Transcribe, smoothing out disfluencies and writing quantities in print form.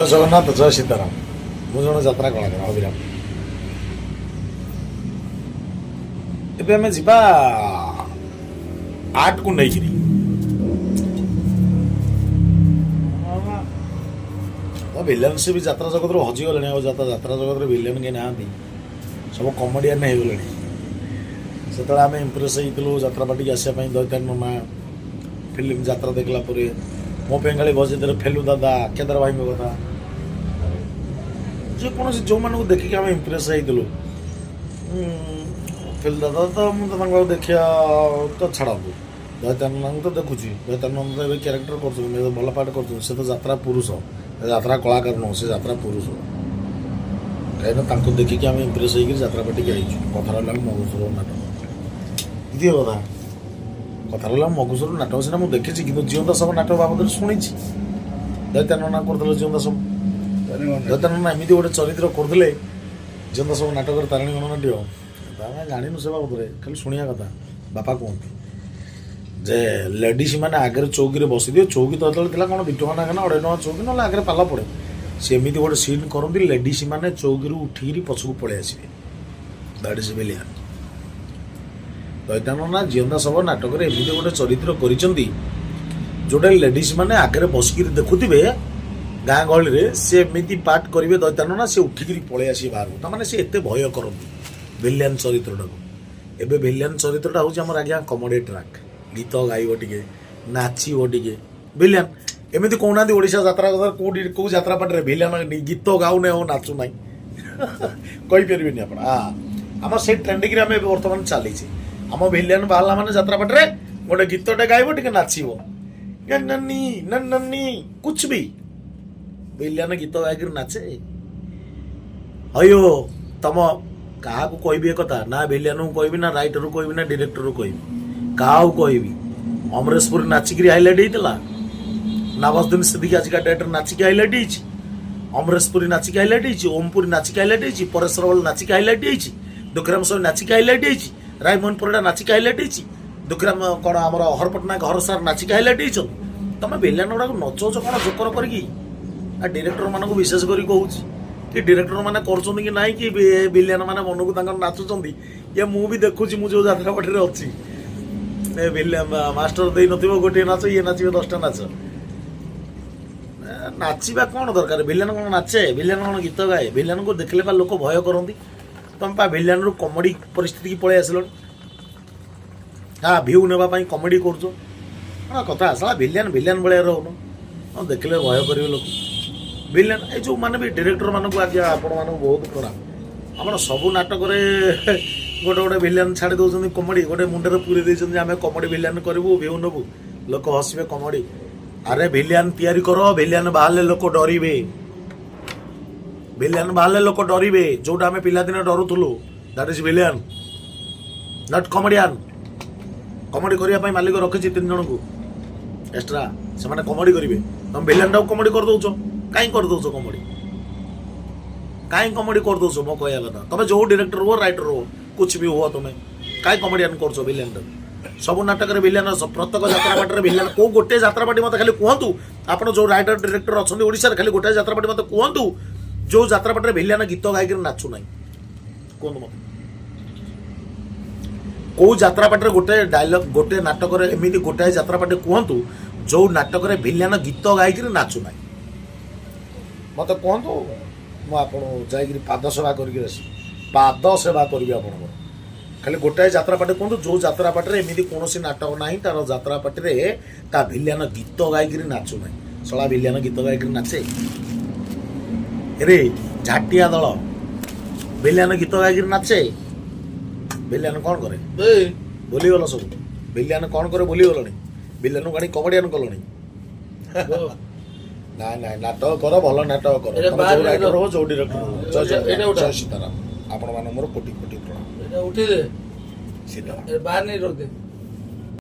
जगन्नाथ जय सीताराम मु जन यात्रा कलाकार अभिराम एबे आमे जिबा आर्ट को नहीं करी विलेन से भी यात्रा जगत हजि गले यात्रा जगत विलेन के ना सब कमेडियन नहीं गले से आम इम्प्रेस होती यात्रा पार्टी आसापी दैत्यान नना फिल्म यात्रा देखला मो बेंगाली बजे फेलु दादा केदार भाई कथा जेकोसी जो मानक देखिक आम इम्प्रेस होती फेलु दादा तो मुझे देखा तो छाड़ा दैत्यान तो देखुची दैत्यान तो क्यारेक्टर कर भल पाठ कर से तो यात्रा पुरुष यात्रा कलाकार नुह से यात्रा पुरुष कहीं देखिक आम इम्प्रेस होत्रा पार्टी आई कथा रहा मगुसुर नाटक ये कथा कथा रहा मगुसुर नाटक सीना मुझे देखी कि जीवंता सब नाटक बाबद शुणी दैत्यान ना कर जीवंता सब दैत्यान ना एमती गोटे चरित्र करते जीवंता सब नाटक तारिणी गणनाट्य जाणु से बाबद खाली शुणा कथा बापा कहते जे लेडीज मैंने आगे चौकी बस दिए चौकी तो जो कौन 2 टका ना 2.5 टका चौकी ना आगे पाला पड़े से एमती गोटे सीन करती लेडीज मैंने चौकी उठिकी पछक पलि आसवे दैट इज विलियन दैत्यान ना जीवंता सब नाटक एमती गोटे चरित्र कर जोटा लेडीज मैंने आगे बसिक देखुवे गाँ गहली से एमती पार्ट करेंगे दैत्यान ना सी उठिकी पलि आस बाहर तमाने सी एत भय करती विलियन चरित्रटा एवं विलियन चरित्रटा हूँ आम आज्ञा कमेडी ट्रैक गीत गाइब टे नाचब टे विलियन एमती कहना ओडिशा यात्रा कौटी कौ यात्रा पार्टी विलियन गीत गाऊना और नाचु ना कहींपारे आप आम से ट्रेंडिंग आम बर्तमान चली आम विलियन बाहर मैंने यात्रा पार्टी गोटे गीतटे गाइब टे नाचब नन्नी नन्नी कुछ भी विलियन गीत गायक नाचे अयो तुम क्या कहबी एक कथा ना विलियन को कहबी ना राइटर को कहबी ना डायरेक्टर को कहबी क्या कहबी अमरेशपुर नाचिक हाइलाइट होता नवाजुद्दीन सिद्दीकी आज का डेट नाचिक हाइलाइट अमरेशपुरी नाचिक हाइलाइट ओमपुरी नाचिक हाइलाइट परेश्वर बल नाचिक हाइलाइट दुखराम स्वामी नाचिक हाइलाइट रायमोहन परिडा नाचिक हाइलाइट दुखराम कौन आम हर पट्टनायक हर सार नाचिक हाइलाइट तुम विलियन गुड़ा नचौच कौन जोकर करके डायरेक्टर मान विशेष कर कहूँ कि डायरेक्टर मैंने कर ना कि विलियन मैंने मन को नाचुंट ये मुझे देखुची मुझे जो यात्रा पार्टी अच्छी मास्टर दे न गोटे नाच ये नाचे 10टा नाच नाचवा कौन दरकार विलियन कौन नाचे विलियन कौन गीत गाए विलियन को देखले लोक भय करती तुम पा विलियन रु कमेडी परिस्थिति की पलि आसल हाँ भ्यू नापी कमेडी कर कथा साला विलियन विलियन भाया रोन देखले भय कर लोक विलियन ये जो मैंने भी डायरेक्टर मानक आज आपण मानक बहुत प्रणाम आम सब नाटक गोटे गोटे विलियन छाड़ी दौरान कमेडी गोटे मुंडे पूरी देते आम कमेडी विलियन करूँ भ्यू नबू लोक हसबे कमेडी अरे विलियन तैयारी कर विलियन बाहर लोक डरवे विलियन बाहर लोक डरवे जोटा आम पिलादिन डरुलु that is villain not comedian comedy करने मालिक रखी 3 जन को एक्स्ट्रा से कमेडी करेंगे तुम विलियन टाक कमेडी कर दौच कहीं कर दौच कमेडी कहीं कमेडी कर दौच मो कह कथा तुम जो डायरेक्टर हो राइटर हो कुछ भी हुआ तुम्हें कहीं कमेडियन कर विलियन सब नाटक विलियन प्रत्येक यात्रा पार्टी विलियन को गोटे यात्रा पार्टी मत खाली कहतु आप जो राइटर डायरेक्टर अच्छा ओडिशा खाली गोटे यात्रा पार्टी मत कहतु जो यात्रा पार्टी विलियन गीत गायक नाचु ना कहतु मत कौ यात्रा पार्टी गोटे डायलॉग गोटे नाटक एमती गोटाए यात्रा पार्टी कहतु जो नाटक विलियन गीत गायक नाचु ना मत कहतु मुझे पाद सेवा कर पाद सेवा करी आप खाली गोटाए यात्रा पार्टी कहतु जो यात्रा पार्टी एमती कौन नाटक ना तार यात्रा पार्टी विलियन गीत गायक नाचु ना सला विलियन गीत गायक नाचे रे झाटिया दल विलियन गीत गायक नाचे विलियन कौन करे भूलीगल सब विलियन कौन करे भूलीगल विलियन गाड़ी कमेडियन कल ना ना नाटक कर भल नाटक कर जो राइटर हो जो डायरेक्टर हो जय सीताराम आपण मान मोर कोटि कोटि प्रणाम उठे दे सीधा बाहर नहीं रोक दे।